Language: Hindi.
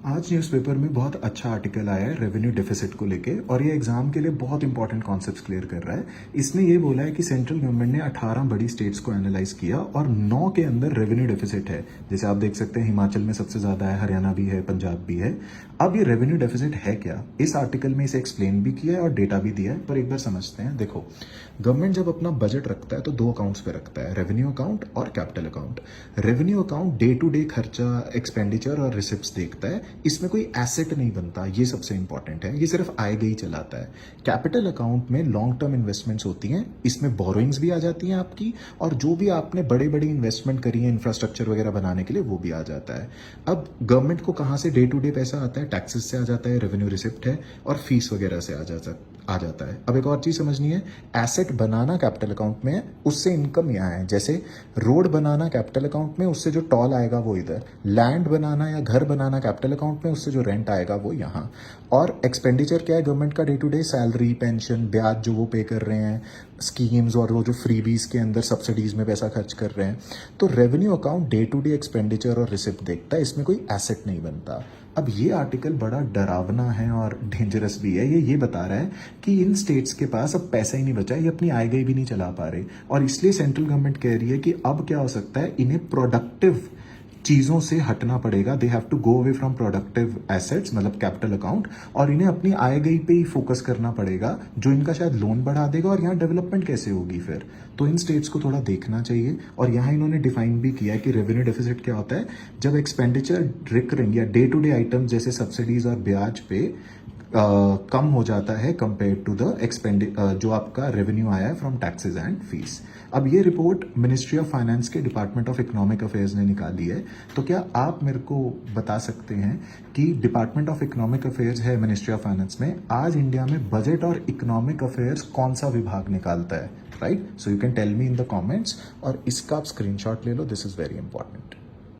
आज न्यूज़पेपर में बहुत अच्छा आर्टिकल आया है रेवेन्यू डेफिसिट को लेके और ये एग्जाम के लिए बहुत इंपॉर्टेंट कॉन्सेप्ट्स क्लियर कर रहा है। इसने ये बोला है कि सेंट्रल गवर्नमेंट ने 18 बड़ी स्टेट्स को एनालाइज किया और 9 के अंदर रेवेन्यू डेफिसिट है। जैसे आप देख सकते हैं हिमाचल में सबसे ज़्यादा है, हरियाणा भी है, पंजाब भी है। अब ये रेवेन्यू डेफिसिट है क्या, इस आर्टिकल में इसे एक्सप्लेन भी किया है और डेटा भी दिया है, पर एक बार समझते हैं। देखो, गवर्नमेंट जब अपना बजट रखता है तो दो अकाउंट्स पे रखता है, रेवेन्यू अकाउंट और capital account. Revenue account day to day खर्चा, एक्सपेंडिचर और रिसिप्ट्स देखता है, इसमें कोई एसेट नहीं बनता, ये सबसे इंपॉर्टेंट है, ये सिर्फ आएगा ही चलाता है। कैपिटल अकाउंट में लॉन्ग टर्म इन्वेस्टमेंट्स होती हैं, इसमें बोरोइंग्स भी आ जाती हैं आपकी, और जो भी आपने बड़े बड़ी इन्वेस्टमेंट करी है इंफ्रास्ट्रक्चर वगैरह बनाने के लिए, वो भी आ जाता है। अब गवर्नमेंट को कहाँ से डे टू डे पैसा आता है? टैक्सेस से आ जाता है, रेवेन्यू रिसिप्ट है, और फीस वगैरह से आ जाता है। अब एक और चीज समझनी है, एसेट बनाना कैपिटल अकाउंट में है, उससे इनकम यहाँ है। जैसे रोड बनाना कैपिटल अकाउंट में, उससे जो टॉल आएगा वो इधर। लैंड बनाना या घर बनाना कैपिटल अकाउंट में, उससे जो रेंट आएगा वो यहाँ। और एक्सपेंडिचर क्या है गवर्नमेंट का? Day to day salary, pension, ब्याज जो वो पे कर रहे हैं, स्कीम्स और वो जो फ्रीबीज के अंदर सब्सिडीज में पैसा खर्च कर रहे हैं। तो revenue account day to day expenditure और रिसिप्ट देखता है, इसमें कोई एसेट नहीं बनता। अब ये आर्टिकल बड़ा डरावना है और डेंजरस भी है। ये बता रहा है कि इन स्टेट्स के पास अब पैसा ही नहीं बचा, ये अपनी आय गई भी नहीं चला पा रहे, और इसलिए सेंट्रल गवर्नमेंट कह रही है कि अब क्या हो सकता है, इन्हें प्रोडक्टिव चीज़ों से हटना पड़ेगा। They have to go away from productive assets, मतलब कैपिटल अकाउंट, और इन्हें अपनी आय गई पे ही फोकस करना पड़ेगा, जो इनका शायद लोन बढ़ा देगा। और यहाँ डेवलपमेंट कैसे होगी फिर? तो इन स्टेट्स को थोड़ा देखना चाहिए। और यहाँ इन्होंने डिफाइन भी किया है कि रेवेन्यू डेफिसिट क्या होता है, जब एक्सपेंडिचर रिकरिंग या डे टू डे आइटम जैसे सब्सिडीज और ब्याज पे कम हो जाता है कंपेयर टू द जो आपका रेवेन्यू आया है फ्रॉम टैक्सेस एंड फीस। अब ये रिपोर्ट मिनिस्ट्री ऑफ फाइनेंस के डिपार्टमेंट ऑफ इकोनॉमिक अफेयर्स ने निकाली है। तो क्या आप मेरे को बता सकते हैं कि डिपार्टमेंट ऑफ इकोनॉमिक अफेयर्स है मिनिस्ट्री ऑफ फाइनेंस में, आज इंडिया में बजट और इकोनॉमिक अफेयर्स कौन सा विभाग निकालता है? Right, so you can tell me in the comments, और इसका आप स्क्रीनशॉट ले लो, दिस इज वेरी इंपॉर्टेंट।